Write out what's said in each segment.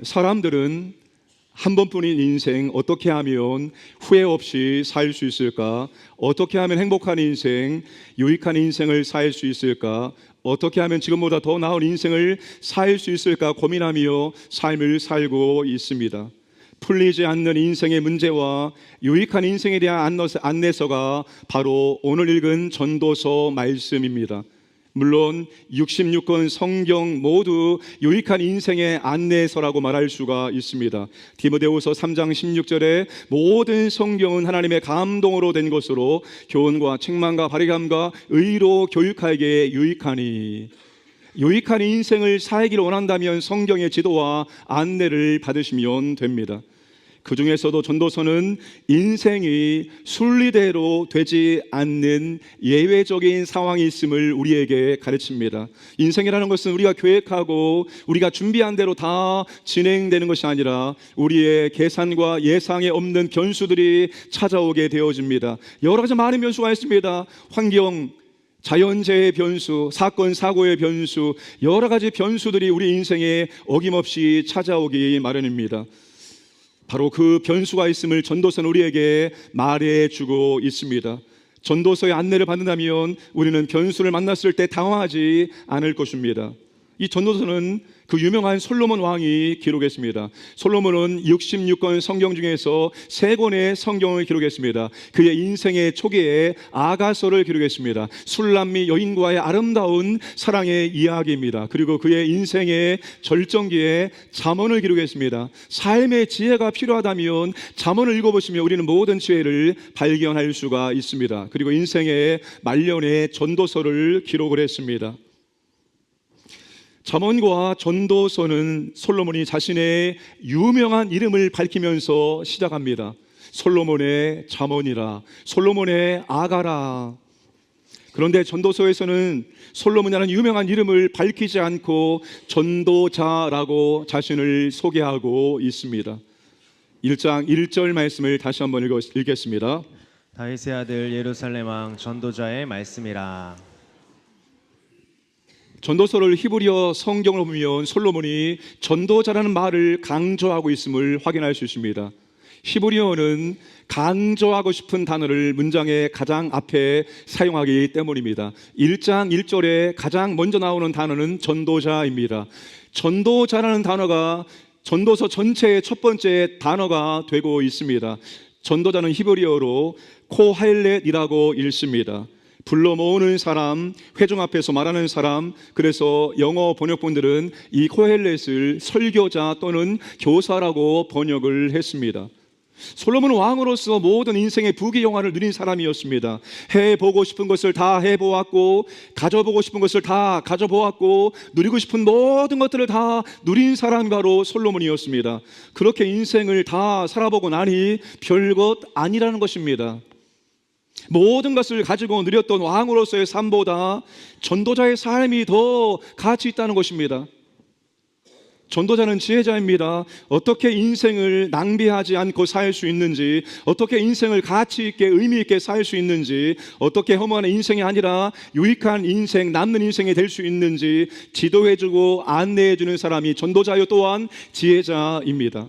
사람들은 한 번뿐인 인생 어떻게 하면 후회 없이 살 수 있을까? 어떻게 하면 행복한 인생, 유익한 인생을 살 수 있을까? 어떻게 하면 지금보다 더 나은 인생을 살 수 있을까 고민하며 삶을 살고 있습니다. 풀리지 않는 인생의 문제와 유익한 인생에 대한 안내서가 바로 오늘 읽은 전도서 말씀입니다. 물론 66권 성경 모두 유익한 인생의 안내서라고 말할 수가 있습니다. 디모데후서 3장 16절에 모든 성경은 하나님의 감동으로 된 것으로 교훈과 책망과 바리감과 의로 교육하기에 유익하니, 유익한 인생을 살기를 원한다면 성경의 지도와 안내를 받으시면 됩니다. 그 중에서도 전도서는 인생이 순리대로 되지 않는 예외적인 상황이 있음을 우리에게 가르칩니다. 인생이라는 것은 우리가 계획하고 우리가 준비한 대로 다 진행되는 것이 아니라 우리의 계산과 예상에 없는 변수들이 찾아오게 되어집니다. 여러 가지 많은 변수가 있습니다. 환경, 자연재해의 변수, 사건, 사고의 변수, 여러 가지 변수들이 우리 인생에 어김없이 찾아오기 마련입니다. 바로 그 변수가 있음을 전도서는 우리에게 말해주고 있습니다. 전도서의 안내를 받는다면 우리는 변수를 만났을 때 당황하지 않을 것입니다. 이 전도서는 그 유명한 솔로몬 왕이 기록했습니다. 솔로몬은 66권 성경 중에서 3권의 성경을 기록했습니다. 그의 인생의 초기에 아가서를 기록했습니다. 술람미 여인과의 아름다운 사랑의 이야기입니다. 그리고 그의 인생의 절정기에 잠언을 기록했습니다. 삶의 지혜가 필요하다면 잠언을 읽어보시면 우리는 모든 지혜를 발견할 수가 있습니다. 그리고 인생의 말년에 전도서를 기록을 했습니다. 잠언과 전도서는 솔로몬이 자신의 유명한 이름을 밝히면서 시작합니다. 솔로몬의 잠언이라, 솔로몬의 아가라. 그런데 전도서에서는 솔로몬이라는 유명한 이름을 밝히지 않고 전도자라고 자신을 소개하고 있습니다. 1장 1절 말씀을 다시 한번 읽겠습니다. 다윗의 아들 예루살렘 왕 전도자의 말씀이라. 전도서를 히브리어 성경으로 보면 솔로몬이 전도자라는 말을 강조하고 있음을 확인할 수 있습니다. 히브리어는 강조하고 싶은 단어를 문장의 가장 앞에 사용하기 때문입니다. 1장 1절에 가장 먼저 나오는 단어는 전도자입니다. 전도자라는 단어가 전도서 전체의 첫 번째 단어가 되고 있습니다. 전도자는 히브리어로 코헬렛이라고 읽습니다. 불러 모으는 사람, 회중 앞에서 말하는 사람. 그래서 영어 번역본들은 이 코헬렛을 설교자 또는 교사라고 번역을 했습니다. 솔로몬은 왕으로서 모든 인생의 부귀영화를 누린 사람이었습니다. 해보고 싶은 것을 다 해보았고, 가져보고 싶은 것을 다 가져보았고, 누리고 싶은 모든 것들을 다 누린 사람이 바로 솔로몬이었습니다. 그렇게 인생을 다 살아보고 나니 별것 아니라는 것입니다. 모든 것을 가지고 누렸던 왕으로서의 삶보다 전도자의 삶이 더 가치 있다는 것입니다. 전도자는 지혜자입니다. 어떻게 인생을 낭비하지 않고 살 수 있는지, 어떻게 인생을 가치 있게 의미 있게 살 수 있는지, 어떻게 허무한 인생이 아니라 유익한 인생, 남는 인생이 될 수 있는지 지도해주고 안내해주는 사람이 전도자요 또한 지혜자입니다.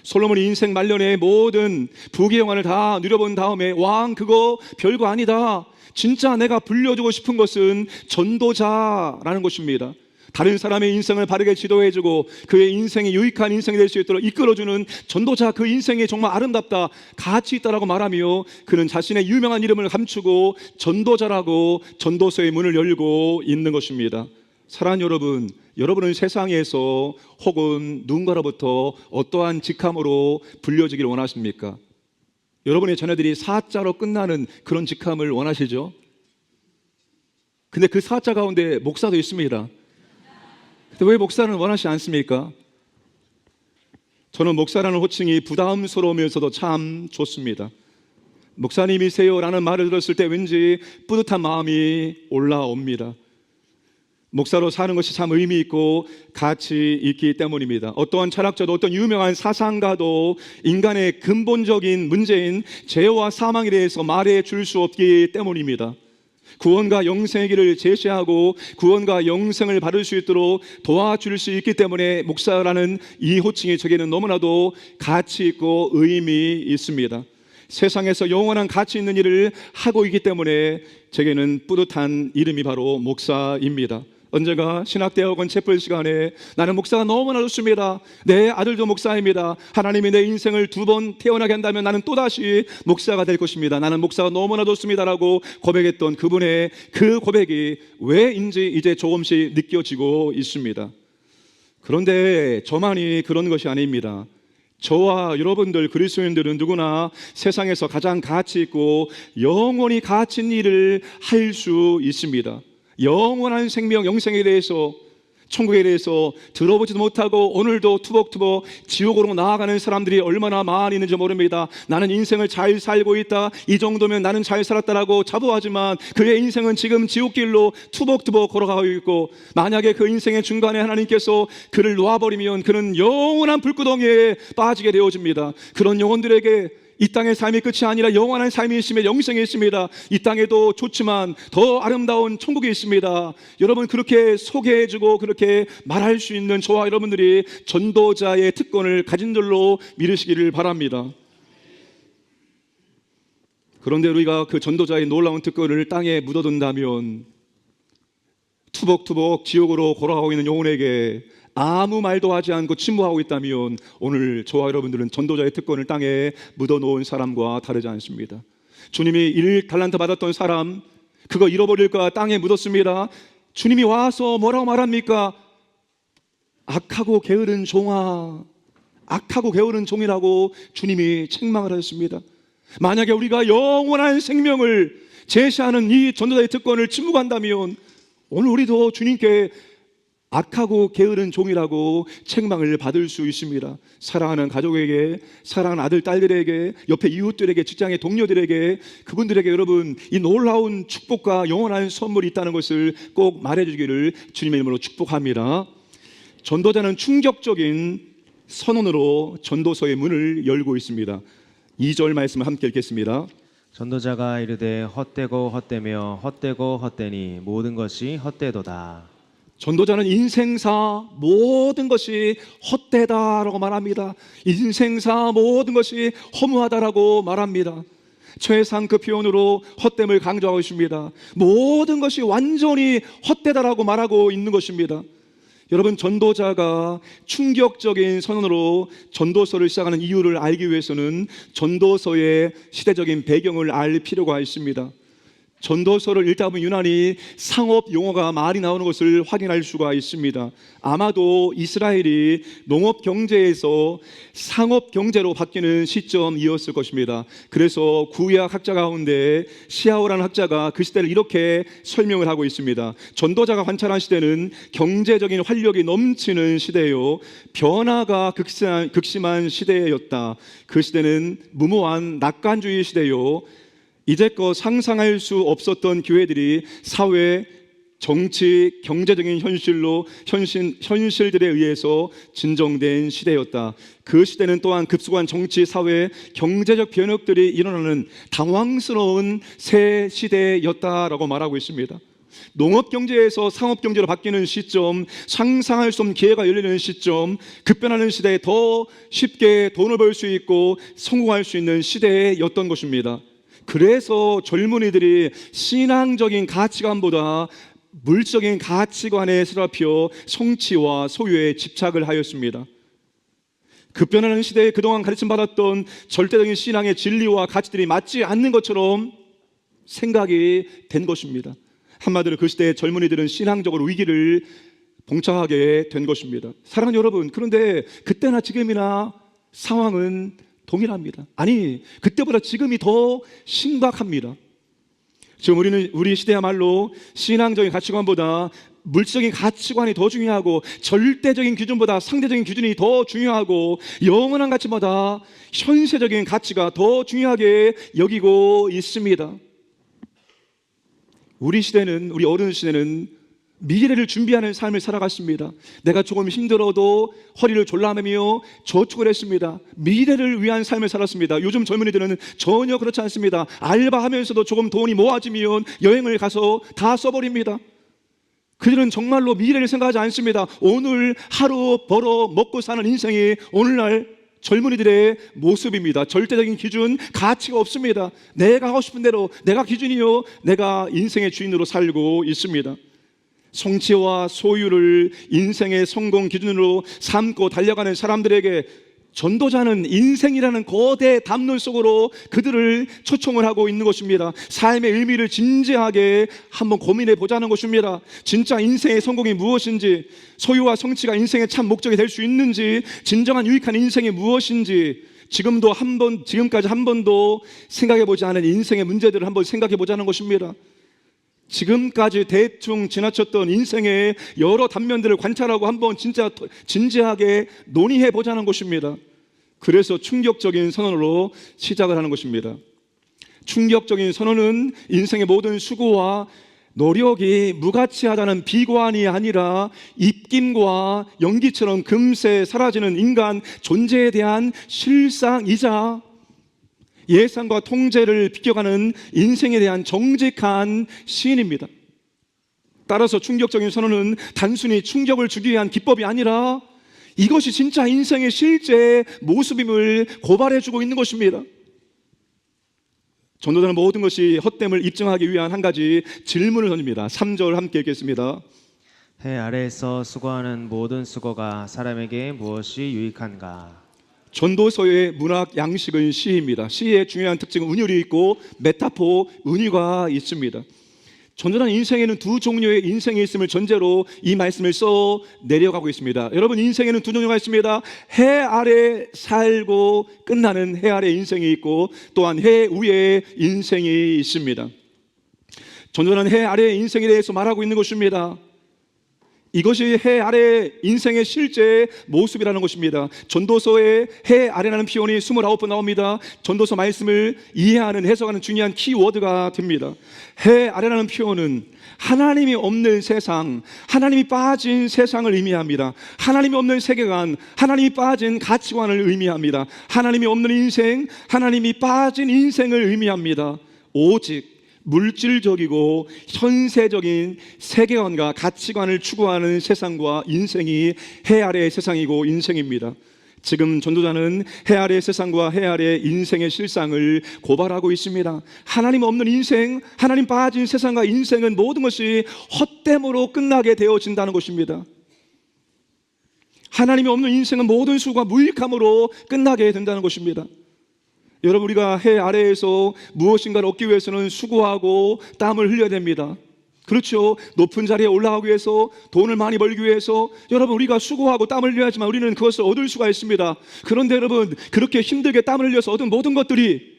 솔로몬이 인생 말년에 모든 부귀영화를 다 누려본 다음에 왕 그거 별거 아니다, 진짜 내가 불려주고 싶은 것은 전도자라는 것입니다. 다른 사람의 인생을 바르게 지도해주고 그의 인생이 유익한 인생이 될 수 있도록 이끌어주는 전도자, 그 인생이 정말 아름답다, 가치 있다라고 말하며 그는 자신의 유명한 이름을 감추고 전도자라고 전도서의 문을 열고 있는 것입니다. 사랑하는 여러분, 여러분은 세상에서 혹은 누군가로부터 어떠한 직함으로 불려지기를 원하십니까? 여러분의 자녀들이 사자로 끝나는 그런 직함을 원하시죠? 근데 그 사자 가운데 목사도 있습니다. 근데 왜 목사는 원하시지 않습니까? 저는 목사라는 호칭이 부담스러우면서도 참 좋습니다. 목사님이세요 라는 말을 들었을 때 왠지 뿌듯한 마음이 올라옵니다. 목사로 사는 것이 참 의미 있고 가치 있기 때문입니다. 어떠한 철학자도 어떤 유명한 사상가도 인간의 근본적인 문제인 죄와 사망에 대해서 말해 줄 수 없기 때문입니다. 구원과 영생의 길을 제시하고 구원과 영생을 받을 수 있도록 도와줄 수 있기 때문에 목사라는 이 호칭이 저에게는 너무나도 가치 있고 의미 있습니다. 세상에서 영원한 가치 있는 일을 하고 있기 때문에 제게는 뿌듯한 이름이 바로 목사입니다. 언제가 신학대학원 채플 시간에 나는 목사가 너무나 좋습니다. 내 아들도 목사입니다. 하나님이 내 인생을 2번 태어나게 한다면 나는 또다시 목사가 될 것입니다. 나는 목사가 너무나 좋습니다라고 고백했던 그분의 그 고백이 왜인지 이제 조금씩 느껴지고 있습니다. 그런데 저만이 그런 것이 아닙니다. 저와 여러분들 그리스도인들은 누구나 세상에서 가장 가치 있고 영원히 가치 있는 일을 할 수 있습니다. 영원한 생명, 영생에 대해서, 천국에 대해서 들어보지도 못하고 오늘도 투벅투벅 지옥으로 나아가는 사람들이 얼마나 많이 있는지 모릅니다. 나는 인생을 잘 살고 있다, 이 정도면 나는 잘 살았다라고 자부하지만 그의 인생은 지금 지옥길로 투벅투벅 걸어가고 있고, 만약에 그 인생의 중간에 하나님께서 그를 놓아버리면 그는 영원한 불구덩이에 빠지게 되어집니다. 그런 영혼들에게 이 땅의 삶이 끝이 아니라 영원한 삶이 있으며 영생이 있습니다. 이 땅에도 좋지만 더 아름다운 천국이 있습니다. 여러분, 그렇게 소개해주고 그렇게 말할 수 있는 저와 여러분들이 전도자의 특권을 가진 줄로 믿으시기를 바랍니다. 그런데 우리가 그 전도자의 놀라운 특권을 땅에 묻어둔다면 투벅투벅 지옥으로 걸어가고 있는 영혼에게 아무 말도 하지 않고 침묵하고 있다면 오늘 저와 여러분들은 전도자의 특권을 땅에 묻어놓은 사람과 다르지 않습니다. 주님이 1달란트 받았던 사람, 그거 잃어버릴까 땅에 묻었습니다. 주님이 와서 뭐라고 말합니까? 악하고 게으른 종아, 악하고 게으른 종이라고 주님이 책망을 하셨습니다. 만약에 우리가 영원한 생명을 제시하는 이 전도자의 특권을 침묵한다면 오늘 우리도 주님께 악하고 게으른 종이라고 책망을 받을 수 있습니다. 사랑하는 가족에게, 사랑하는 아들, 딸들에게, 옆에 이웃들에게, 직장의 동료들에게, 그분들에게 여러분 이 놀라운 축복과 영원한 선물이 있다는 것을 꼭 말해주기를 주님의 이름으로 축복합니다. 전도자는 충격적인 선언으로 전도서의 문을 열고 있습니다. 2절 말씀을 함께 읽겠습니다. 전도자가 이르되 헛되고 헛되며 헛되고 헛되니 모든 것이 헛되도다. 전도자는 인생사 모든 것이 헛되다라고 말합니다. 인생사 모든 것이 허무하다라고 말합니다. 최상급 표현으로 헛됨을 강조하고 있습니다. 모든 것이 완전히 헛되다라고 말하고 있는 것입니다. 여러분, 전도자가 충격적인 선언으로 전도서를 시작하는 이유를 알기 위해서는 전도서의 시대적인 배경을 알 필요가 있습니다. 전도서를 읽다 보면 유난히 상업 용어가 많이 나오는 것을 확인할 수가 있습니다. 아마도 이스라엘이 농업 경제에서 상업 경제로 바뀌는 시점이었을 것입니다. 그래서 구약 학자 가운데 시하오라는 학자가 그 시대를 이렇게 설명을 하고 있습니다. 전도자가 관찰한 시대는 경제적인 활력이 넘치는 시대요, 변화가 극심한 시대였다. 그 시대는 무모한 낙관주의 시대요, 이제껏 상상할 수 없었던 기회들이 사회, 정치, 경제적인 현실들에 의해서 진정된 시대였다. 그 시대는 또한 급속한 정치, 사회, 경제적 변혁들이 일어나는 당황스러운 새 시대였다라고 말하고 있습니다. 농업경제에서 상업경제로 바뀌는 시점, 상상할 수 없는 기회가 열리는 시점, 급변하는 시대에 더 쉽게 돈을 벌 수 있고 성공할 수 있는 시대였던 것입니다. 그래서 젊은이들이 신앙적인 가치관보다 물적인 가치관에 사로잡혀 성취와 소유에 집착을 하였습니다. 급변하는 시대에 그동안 가르침받았던 절대적인 신앙의 진리와 가치들이 맞지 않는 것처럼 생각이 된 것입니다. 한마디로 그 시대의 젊은이들은 신앙적으로 위기를 봉착하게 된 것입니다. 사랑하는 여러분, 그런데 그때나 지금이나 상황은 동일합니다. 아니, 그때보다 지금이 더 심각합니다. 지금 우리 시대야말로 신앙적인 가치관보다 물질적인 가치관이 더 중요하고, 절대적인 기준보다 상대적인 기준이 더 중요하고, 영원한 가치보다 현세적인 가치가 더 중요하게 여기고 있습니다. 우리 어른 시대는 미래를 준비하는 삶을 살아갔습니다. 내가 조금 힘들어도 허리를 졸라매며 저축을 했습니다. 미래를 위한 삶을 살았습니다. 요즘 젊은이들은 전혀 그렇지 않습니다. 알바하면서도 조금 돈이 모아지면 여행을 가서 다 써버립니다. 그들은 정말로 미래를 생각하지 않습니다. 오늘 하루 벌어 먹고 사는 인생이 오늘날 젊은이들의 모습입니다. 절대적인 기준, 가치가 없습니다. 내가 하고 싶은 대로, 내가 기준이요, 내가 인생의 주인으로 살고 있습니다. 성취와 소유를 인생의 성공 기준으로 삼고 달려가는 사람들에게 전도자는 인생이라는 거대 담론 속으로 그들을 초청을 하고 있는 것입니다. 삶의 의미를 진지하게 한번 고민해 보자는 것입니다. 진짜 인생의 성공이 무엇인지, 소유와 성취가 인생의 참 목적이 될 수 있는지, 진정한 유익한 인생이 무엇인지, 지금까지 한 번도 생각해 보지 않은 인생의 문제들을 한번 생각해 보자는 것입니다. 지금까지 대충 지나쳤던 인생의 여러 단면들을 관찰하고 한번 진짜 진지하게 논의해 보자는 것입니다. 그래서 충격적인 선언으로 시작을 하는 것입니다. 충격적인 선언은 인생의 모든 수고와 노력이 무가치하다는 비관이 아니라 입김과 연기처럼 금세 사라지는 인간 존재에 대한 실상이자 예상과 통제를 비껴가는 인생에 대한 정직한 시인입니다. 따라서 충격적인 선언은 단순히 충격을 주기 위한 기법이 아니라 이것이 진짜 인생의 실제 모습임을 고발해주고 있는 것입니다. 전도자는 모든 것이 헛됨을 입증하기 위한 한 가지 질문을 던집니다. 3절 함께 읽겠습니다. 해 아래에서 수고하는 모든 수고가 사람에게 무엇이 유익한가? 전도서의 문학 양식은 시입니다. 시의 중요한 특징은 운율이 있고 메타포, 은유가 있습니다. 전도자는 인생에는 두 종류의 인생이 있음을 전제로 이 말씀을 써 내려가고 있습니다. 여러분, 인생에는 두 종류가 있습니다. 해 아래 살고 끝나는 해 아래 인생이 있고 또한 해 위에 인생이 있습니다. 전도자는 해 아래 인생에 대해서 말하고 있는 것입니다. 이것이 해 아래 인생의 실제 모습이라는 것입니다. 전도서에 해 아래라는 표현이 29번 나옵니다. 전도서 말씀을 이해하는, 해석하는 중요한 키워드가 됩니다. 해 아래라는 표현은 하나님이 없는 세상, 하나님이 빠진 세상을 의미합니다. 하나님이 없는 세계관, 하나님이 빠진 가치관을 의미합니다. 하나님이 없는 인생, 하나님이 빠진 인생을 의미합니다. 오직 물질적이고 현세적인 세계관과 가치관을 추구하는 세상과 인생이 해 아래의 세상이고 인생입니다. 지금 전도자는 해 아래의 세상과 해 아래의 인생의 실상을 고발하고 있습니다. 하나님 없는 인생, 하나님 빠진 세상과 인생은 모든 것이 헛됨으로 끝나게 되어진다는 것입니다. 하나님이 없는 인생은 모든 수고가 무익함으로 끝나게 된다는 것입니다. 여러분, 우리가 해 아래에서 무엇인가를 얻기 위해서는 수고하고 땀을 흘려야 됩니다. 그렇죠. 높은 자리에 올라가기 위해서, 돈을 많이 벌기 위해서 여러분, 우리가 수고하고 땀을 흘려야지만 우리는 그것을 얻을 수가 있습니다. 그런데 여러분, 그렇게 힘들게 땀을 흘려서 얻은 모든 것들이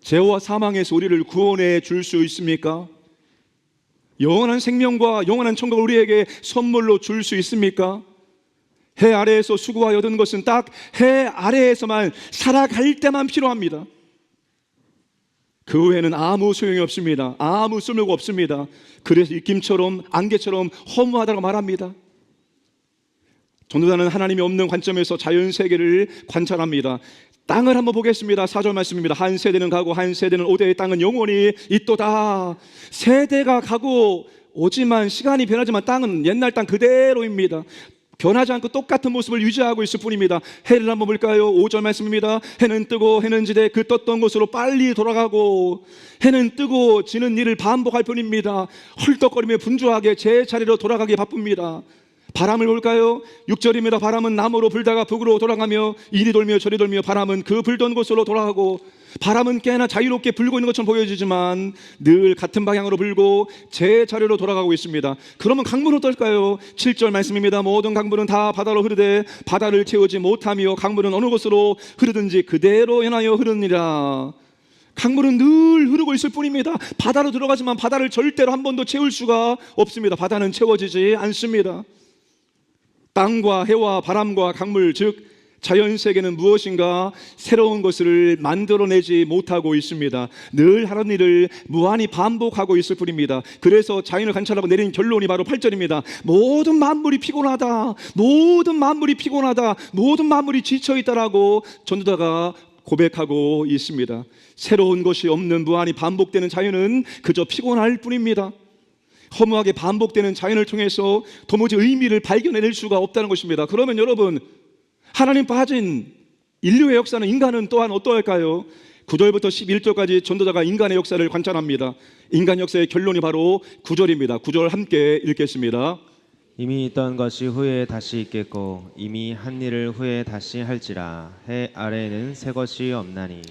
죄와 사망에서 우리를 구원해 줄 수 있습니까? 영원한 생명과 영원한 천국을 우리에게 선물로 줄 수 있습니까? 해 아래에서 수고하여 얻은 것은 딱 해 아래에서만 살아갈 때만 필요합니다. 그 후에는 아무 소용이 없습니다. 아무 쓸모가 없습니다. 그래서 입김처럼 안개처럼 허무하다고 말합니다. 전도자는 하나님이 없는 관점에서 자연세계를 관찰합니다. 땅을 한번 보겠습니다. 4절 말씀입니다. 한 세대는 가고 한 세대는 오되 땅은 영원히 있도다. 세대가 가고 오지만 시간이 변하지만 땅은 옛날 땅 그대로입니다. 변하지 않고 똑같은 모습을 유지하고 있을 뿐입니다. 해를 한번 볼까요? 5절 말씀입니다. 해는 뜨고 해는 지되 그 떴던 곳으로 빨리 돌아가고, 해는 뜨고 지는 일을 반복할 뿐입니다. 헐떡거리며 분주하게 제 자리로 돌아가기 바쁩니다. 바람을 볼까요? 6절입니다. 바람은 남으로 불다가 북으로 돌아가며 이리 돌며 저리 돌며 바람은 그 불던 곳으로 돌아가고, 바람은 꽤나 자유롭게 불고 있는 것처럼 보여지지만 늘 같은 방향으로 불고 제 자리로 돌아가고 있습니다. 그러면 강물은 어떨까요? 7절 말씀입니다. 모든 강물은 다 바다로 흐르되 바다를 채우지 못하며 강물은 어느 곳으로 흐르든지 그대로 인하여 흐르느니라. 강물은 늘 흐르고 있을 뿐입니다. 바다로 들어가지만 바다를 절대로 한 번도 채울 수가 없습니다. 바다는 채워지지 않습니다. 땅과 해와 바람과 강물, 즉 자연 세계는 무엇인가 새로운 것을 만들어내지 못하고 있습니다. 늘 하는 일을 무한히 반복하고 있을 뿐입니다. 그래서 자연을 관찰하고 내린 결론이 바로 8절입니다. 모든 만물이 피곤하다. 모든 만물이 피곤하다. 모든 만물이 지쳐있다라고 전도자가 고백하고 있습니다. 새로운 것이 없는 무한히 반복되는 자연은 그저 피곤할 뿐입니다. 허무하게 반복되는 자연을 통해서 도무지 의미를 발견해낼 수가 없다는 것입니다. 그러면 여러분, 하나님 빠진 인류의 역사는, 인간은 또한 어떠할까요? 9절부터 11절까지 전도자가 인간의 역사를 관찰합니다. 인간 역사의 결론이 바로 9절입니다. 9절 함께 읽겠습니다. 이미 있던 것이 후에 다시 있겠고 이미 한 일을 후에 다시 할지라. 해 아래에는 새 것이 없나니.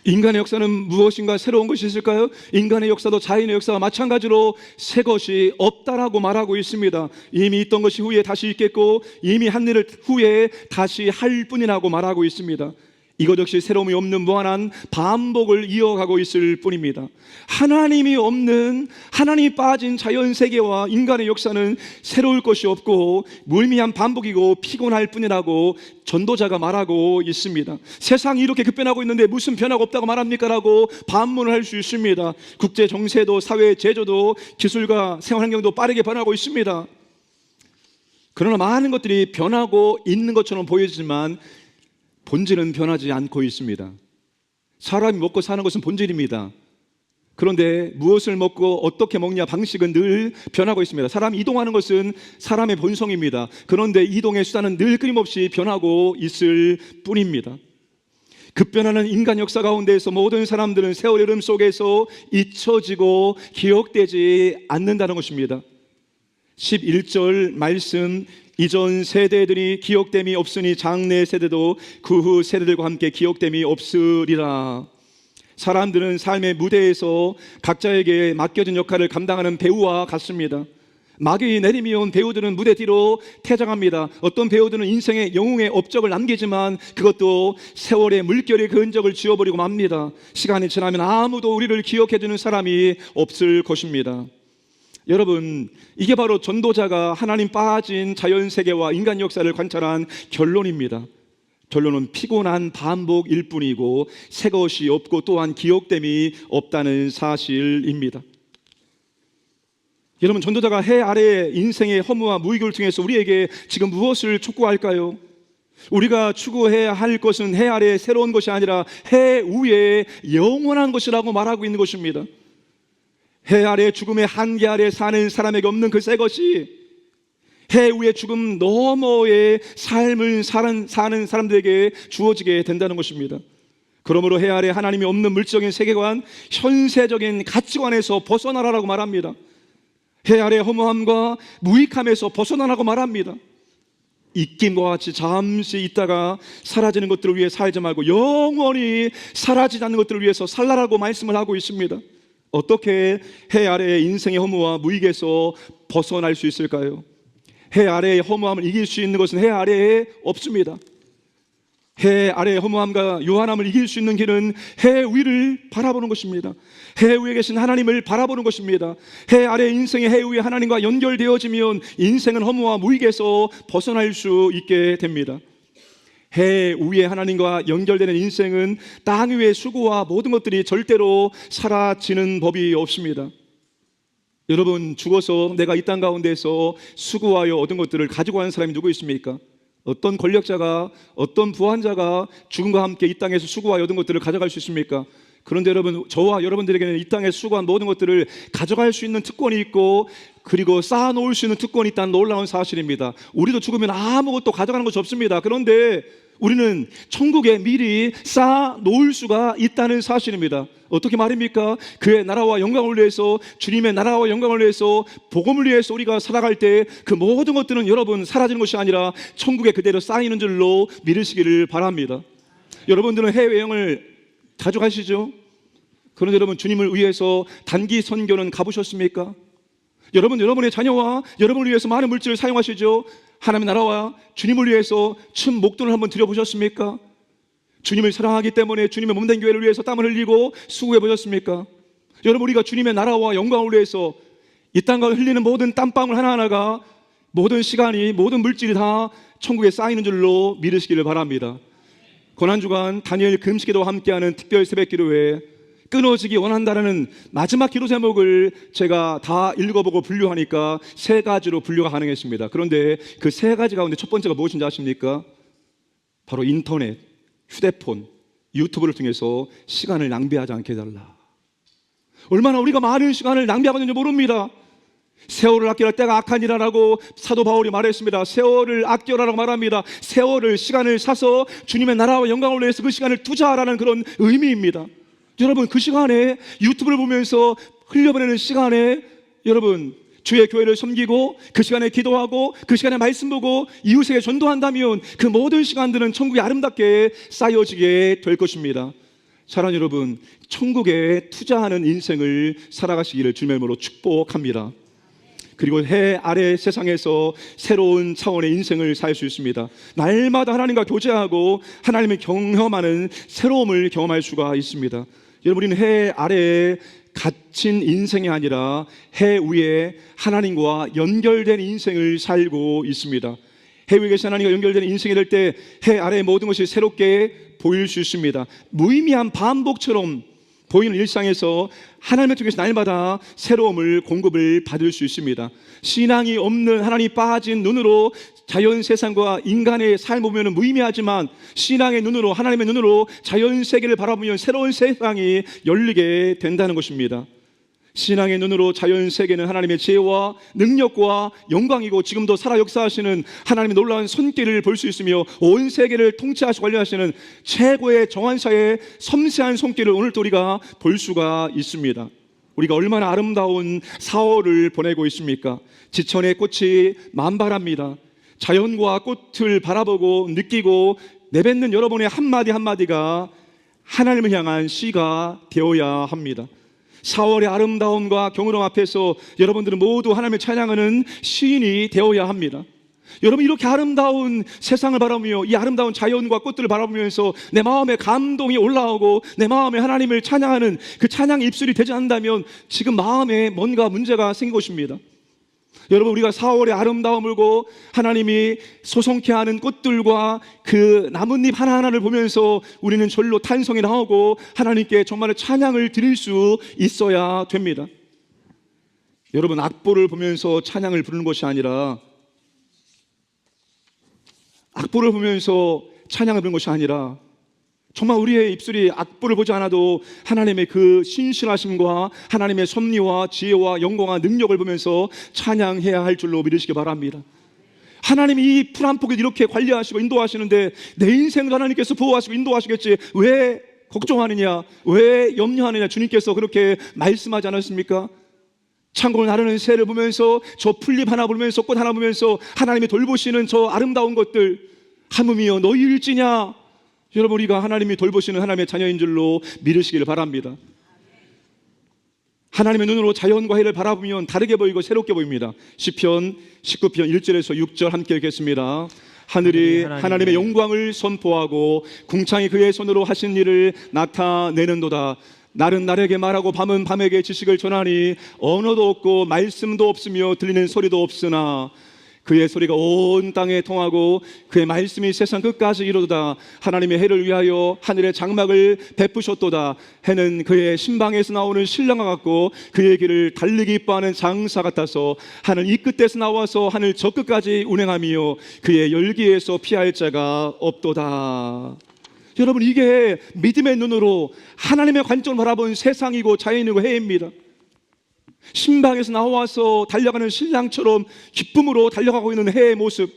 인간의 역사는 무엇인가 새로운 것이 있을까요? 인간의 역사도 자연의 역사와 마찬가지로 새 것이 없다라고 말하고 있습니다. 이미 있던 것이 후에 다시 있겠고 이미 한 일을 후에 다시 할 뿐이라고 말하고 있습니다. 이것 역시 새로움이 없는 무한한 반복을 이어가고 있을 뿐입니다. 하나님이 없는, 하나님이 빠진 자연세계와 인간의 역사는 새로울 것이 없고 무의미한 반복이고 피곤할 뿐이라고 전도자가 말하고 있습니다. 세상이 이렇게 급변하고 있는데 무슨 변화가 없다고 말합니까? 라고 반문을 할 수 있습니다. 국제 정세도 사회 제조도 기술과 생활환경도 빠르게 변하고 있습니다. 그러나 많은 것들이 변하고 있는 것처럼 보이지만 본질은 변하지 않고 있습니다. 사람이 먹고 사는 것은 본질입니다. 그런데 무엇을 먹고 어떻게 먹냐 방식은 늘 변하고 있습니다. 사람이 이동하는 것은 사람의 본성입니다. 그런데 이동의 수단은 늘 끊임없이 변하고 있을 뿐입니다. 급변하는 인간 역사 가운데에서 모든 사람들은 세월 흐름 속에서 잊혀지고 기억되지 않는다는 것입니다. 11절 말씀, 이전 세대들이 기억됨이 없으니 장래 세대도 그 후 세대들과 함께 기억됨이 없으리라. 사람들은 삶의 무대에서 각자에게 맡겨진 역할을 감당하는 배우와 같습니다. 막이 내리면 배우들은 무대 뒤로 퇴장합니다. 어떤 배우들은 인생의 영웅의 업적을 남기지만 그것도 세월의 물결이 그 흔적을 지워버리고 맙니다. 시간이 지나면 아무도 우리를 기억해주는 사람이 없을 것입니다. 여러분, 이게 바로 전도자가 하나님 빠진 자연세계와 인간 역사를 관찰한 결론입니다. 결론은 피곤한 반복일 뿐이고 새 것이 없고 또한 기억됨이 없다는 사실입니다. 여러분, 전도자가 해 아래의 인생의 허무와 무익을 통해서 우리에게 지금 무엇을 촉구할까요? 우리가 추구해야 할 것은 해 아래의 새로운 것이 아니라 해 위의 영원한 것이라고 말하고 있는 것입니다. 해 아래 죽음의 한계 아래 사는 사람에게 없는 그 새 것이 해 위의 죽음 너머의 삶을 사는 사람들에게 주어지게 된다는 것입니다. 그러므로 해 아래 하나님이 없는 물질적인 세계관, 현세적인 가치관에서 벗어나라고 말합니다. 해 아래 허무함과 무익함에서 벗어나라고 말합니다. 입김과 같이 잠시 있다가 사라지는 것들을 위해 살지 말고 영원히 사라지지 않는 것들을 위해서 살라라고 말씀을 하고 있습니다. 어떻게 해 아래의 인생의 허무와 무익에서 벗어날 수 있을까요? 해 아래의 허무함을 이길 수 있는 것은 해 아래에 없습니다. 해 아래의 허무함과 요한함을 이길 수 있는 길은 해 위를 바라보는 것입니다. 해 위에 계신 하나님을 바라보는 것입니다. 해 아래 인생의 해 위에 하나님과 연결되어지면 인생은 허무와 무익에서 벗어날 수 있게 됩니다. 해 위에 하나님과 연결되는 인생은 땅 위의 수고와 모든 것들이 절대로 사라지는 법이 없습니다. 여러분, 죽어서 내가 이 땅 가운데서 수고하여 얻은 것들을 가지고 가는 사람이 누구 있습니까? 어떤 권력자가, 어떤 부한자가 죽음과 함께 이 땅에서 수고하여 얻은 것들을 가져갈 수 있습니까? 그런데 여러분, 저와 여러분들에게는 이 땅에 수고한 모든 것들을 가져갈 수 있는 특권이 있고 그리고 쌓아놓을 수 있는 특권이 있다는 놀라운 사실입니다. 우리도 죽으면 아무것도 가져가는 것이 없습니다. 그런데 우리는 천국에 미리 쌓아놓을 수가 있다는 사실입니다. 어떻게 말입니까? 그의 나라와 영광을 위해서, 주님의 나라와 영광을 위해서, 복음을 위해서 우리가 살아갈 때 그 모든 것들은 여러분 사라지는 것이 아니라 천국에 그대로 쌓이는 줄로 믿으시기를 바랍니다. 여러분들은 해외여행을 자주 가시죠? 그런데 여러분, 주님을 위해서 단기 선교는 가보셨습니까? 여러분의 자녀와 여러분을 위해서 많은 물질을 사용하시죠? 하나님의 나라와 주님을 위해서 춤 목돈을 한번 드려보셨습니까? 주님을 사랑하기 때문에 주님의 몸된 교회를 위해서 땀을 흘리고 수고해 보셨습니까? 여러분, 우리가 주님의 나라와 영광을 위해서 이 땅과 흘리는 모든 땀방울 하나하나가, 모든 시간이, 모든 물질이 다 천국에 쌓이는 줄로 믿으시기를 바랍니다. 고난주간 다니엘 금식기도와 함께하는 특별 새벽기도회 끊어지기 원한다라는 마지막 기도 제목을 제가 다 읽어보고 분류하니까 3가지로 분류가 가능했습니다. 그런데 그 3가지 가운데 첫 번째가 무엇인지 아십니까? 바로 인터넷, 휴대폰, 유튜브를 통해서 시간을 낭비하지 않게 해달라. 얼마나 우리가 많은 시간을 낭비하고 있는지 모릅니다. 세월을 아껴라, 때가 악하니라라고 사도 바울이 말했습니다. 세월을 아껴라라고 말합니다. 세월을, 시간을 사서 주님의 나라와 영광을 위해서 그 시간을 투자하라는 그런 의미입니다. 여러분, 그 시간에 유튜브를 보면서 흘려보내는 시간에 여러분 주의 교회를 섬기고 그 시간에 기도하고 그 시간에 말씀 보고 이웃에게 전도한다면 그 모든 시간들은 천국에 아름답게 쌓여지게 될 것입니다. 사랑하는 여러분, 천국에 투자하는 인생을 살아가시기를 주님의 이름으로 축복합니다. 그리고 해 아래 세상에서 새로운 차원의 인생을 살 수 있습니다. 날마다 하나님과 교제하고 하나님을 경험하는 새로움을 경험할 수가 있습니다. 여러분, 우리는 해 아래에 갇힌 인생이 아니라 해 위에 하나님과 연결된 인생을 살고 있습니다. 해 위에 계신 하나님과 연결된 인생이 될 때 해 아래의 모든 것이 새롭게 보일 수 있습니다. 무의미한 반복처럼 보이는 일상에서 하나님을 통해서 날마다 새로움을 공급을 받을 수 있습니다. 신앙이 없는 하나님이 빠진 눈으로 자연 세상과 인간의 삶을 보면 무의미하지만 신앙의 눈으로, 하나님의 눈으로 자연 세계를 바라보면 새로운 세상이 열리게 된다는 것입니다. 신앙의 눈으로 자연 세계는 하나님의 지혜와 능력과 영광이고 지금도 살아 역사하시는 하나님의 놀라운 손길을 볼 수 있으며 온 세계를 통치하시고 관리하시는 최고의 정한사의 섬세한 손길을 오늘도 우리가 볼 수가 있습니다. 우리가 얼마나 아름다운 4월을 보내고 있습니까? 지천의 꽃이 만발합니다. 자연과 꽃을 바라보고 느끼고 내뱉는 여러분의 한마디 한마디가 하나님을 향한 시가 되어야 합니다. 4월의 아름다움과 경으름 앞에서 여러분들은 모두 하나님을 찬양하는 시인이 되어야 합니다. 여러분, 이렇게 아름다운 세상을 바라보며 이 아름다운 자연과 꽃들을 바라보면서 내 마음에 감동이 올라오고 내 마음에 하나님을 찬양하는 그 찬양의 입술이 되지 않는다면 지금 마음에 뭔가 문제가 생긴 것입니다. 여러분, 우리가 4월의 아름다움을 보고 하나님이 소송케 하는 꽃들과 그 나뭇잎 하나하나를 보면서 우리는 절로 탄성이 나오고 하나님께 정말 찬양을 드릴 수 있어야 됩니다. 여러분, 악보를 보면서 찬양을 부르는 것이 아니라 악보를 보면서 찬양을 부르는 것이 아니라 정말 우리의 입술이 악보를 보지 않아도 하나님의 그 신실하심과 하나님의 섭리와 지혜와 영광과 능력을 보면서 찬양해야 할 줄로 믿으시기 바랍니다. 하나님이 이 풀 한 폭을 이렇게 관리하시고 인도하시는데 내 인생도 하나님께서 보호하시고 인도하시겠지 왜 걱정하느냐, 왜 염려하느냐, 주님께서 그렇게 말씀하지 않았습니까? 창고를 나르는 새를 보면서 저 풀잎 하나 보면서 꽃 하나 보면서 하나님이 돌보시는 저 아름다운 것들, 하물며 너희일지냐. 여러분, 우리가 하나님이 돌보시는 하나님의 자녀인 줄로 믿으시기를 바랍니다. 하나님의 눈으로 자연과 해를 바라보면 다르게 보이고 새롭게 보입니다. 시편 19편 1절에서 6절 함께 읽겠습니다. 하늘이 하나님의 영광을 선포하고 궁창이 그의 손으로 하신 일을 나타내는도다. 날은 날에게 말하고 밤은 밤에게 지식을 전하니 언어도 없고 말씀도 없으며 들리는 소리도 없으나 그의 소리가 온 땅에 통하고 그의 말씀이 세상 끝까지 이르도다. 하나님의 해를 위하여 하늘의 장막을 베푸셨도다. 해는 그의 신방에서 나오는 신랑과 같고 그의 길을 달리기 이뻐하는 장사 같아서 하늘 이 끝에서 나와서 하늘 저 끝까지 운행하며 그의 열기에서 피할 자가 없도다. 여러분, 이게 믿음의 눈으로 하나님의 관점을 바라본 세상이고 자연이고 해입니다. 신방에서 나와서 달려가는 신랑처럼 기쁨으로 달려가고 있는 해의 모습,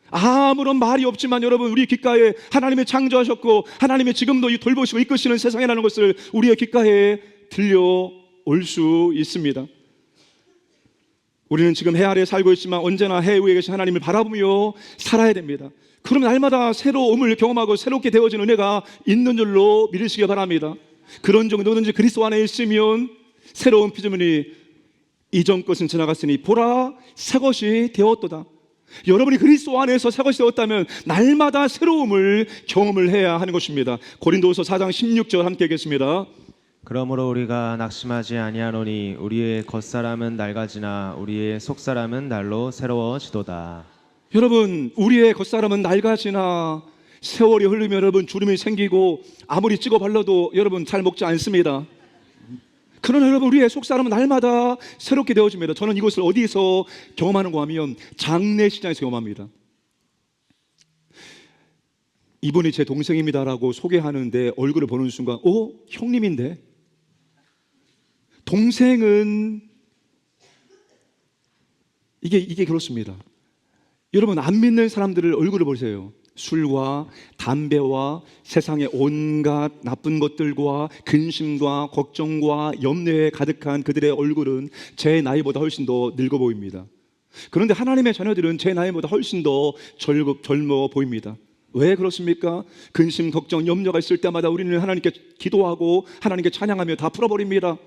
아무런 말이 없지만 여러분, 우리 귓가에 하나님이 창조하셨고 하나님이 지금도 돌보시고 이끄시는 세상이라는 것을 우리의 귓가에 들려올 수 있습니다. 우리는 지금 해 아래에 살고 있지만 언제나 해 위에 계신 하나님을 바라보며 살아야 됩니다. 그러면 날마다 새로움을 경험하고 새롭게 되어진 은혜가 있는 줄로 믿으시기 바랍니다. 그런 종 누구든지 그리스도 안에 있으면 새로운 피조물이 이전 것은 지나갔으니 보라 새 것이 되었도다. 여러분이 그리스도 안에서 새 것이 되었다면 날마다 새로움을 경험을 해야 하는 것입니다. 고린도후서 4장 16절 함께 읽겠습니다. 그러므로 우리가 낙심하지 아니하노니 우리의 겉사람은 낡아지나 우리의 속사람은 날로 새로워지도다. 여러분, 우리의 겉사람은 낡아지나 세월이 흐르면 여러분 주름이 생기고 아무리 찍어 발라도 여러분 잘 먹지 않습니다. 그러나 여러분, 우리의 속사람은 날마다 새롭게 되어집니다. 저는 이것을 어디서 경험하는가 하면 장례식장에서 경험합니다. 이분이 제 동생입니다라고 소개하는데 얼굴을 보는 순간 형님인데? 동생은 이게 그렇습니다. 여러분, 안 믿는 사람들을 얼굴을 보세요. 술과 담배와 세상의 온갖 나쁜 것들과 근심과 걱정과 염려에 가득한 그들의 얼굴은 제 나이보다 훨씬 더 늙어 보입니다. 그런데 하나님의 자녀들은 제 나이보다 훨씬 더 젊어 보입니다. 왜 그렇습니까? 근심, 걱정, 염려가 있을 때마다 우리는 하나님께 기도하고 하나님께 찬양하며 다 풀어버립니다.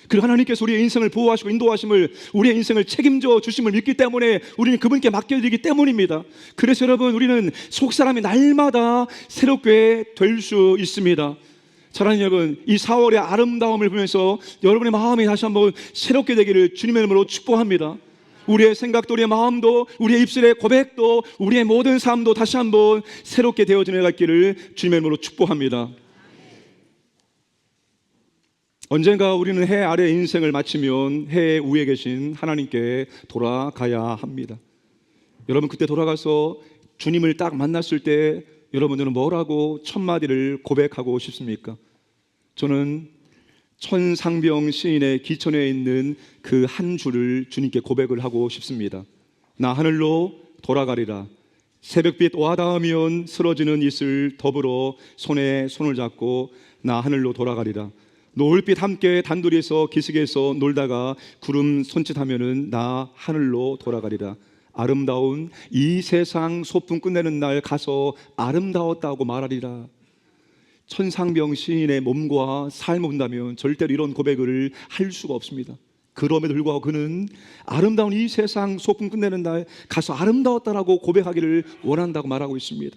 그리고 하나님께서 우리의 인생을 보호하시고 인도하심을, 우리의 인생을 책임져 주심을 믿기 때문에 우리는 그분께 맡겨드리기 때문입니다. 그래서 여러분, 우리는 속사람이 날마다 새롭게 될 수 있습니다. 사랑하는 여러분, 이 4월의 아름다움을 보면서 여러분의 마음이 다시 한번 새롭게 되기를 주님의 이름으로 축복합니다. 우리의 생각도, 우리의 마음도, 우리의 입술의 고백도, 우리의 모든 삶도 다시 한번 새롭게 되어지는 갈기를 주님의 이름으로 축복합니다. 언젠가 우리는 해 아래 인생을 마치면 해 위에 계신 하나님께 돌아가야 합니다. 여러분, 그때 돌아가서 주님을 딱 만났을 때 여러분들은 뭐라고 첫 마디를 고백하고 싶습니까? 저는 천상병 시인의 기천에 있는 그 한 줄을 주님께 고백을 하고 싶습니다. 나 하늘로 돌아가리라. 새벽빛 와 닿으면 쓰러지는 이슬 더불어 손에 손을 잡고 나 하늘로 돌아가리라. 노을빛 함께 단둘이서 기슭에서 놀다가 구름 손짓하면은 나 하늘로 돌아가리라. 아름다운 이 세상 소풍 끝내는 날 가서 아름다웠다고 말하리라. 천상병 시인의 몸과 삶을 본다면 절대로 이런 고백을 할 수가 없습니다. 그럼에도 불구하고 그는 아름다운 이 세상 소풍 끝내는 날 가서 아름다웠다라고 고백하기를 원한다고 말하고 있습니다.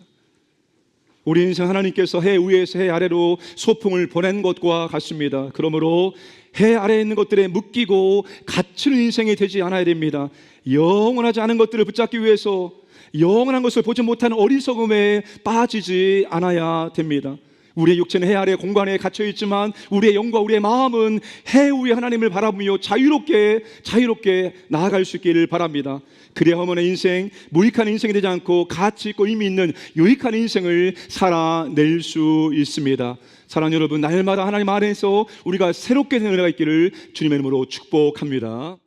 우리 인생 하나님께서 해 위에서 해 아래로 소풍을 보낸 것과 같습니다. 그러므로 해 아래에 있는 것들에 묶이고 갇히는 인생이 되지 않아야 됩니다. 영원하지 않은 것들을 붙잡기 위해서 영원한 것을 보지 못하는 어리석음에 빠지지 않아야 됩니다. 우리의 육체는 해 아래 공간에 갇혀 있지만 우리의 영과 우리의 마음은 해 위에 하나님을 바라보며 자유롭게 나아갈 수 있기를 바랍니다. 그래야 어머니 인생, 무익한 인생이 되지 않고 가치 있고 의미 있는 유익한 인생을 살아낼 수 있습니다. 사랑하는 여러분, 날마다 하나님 안에서 우리가 새롭게 되는 은혜가 있기를 주님의 이름으로 축복합니다.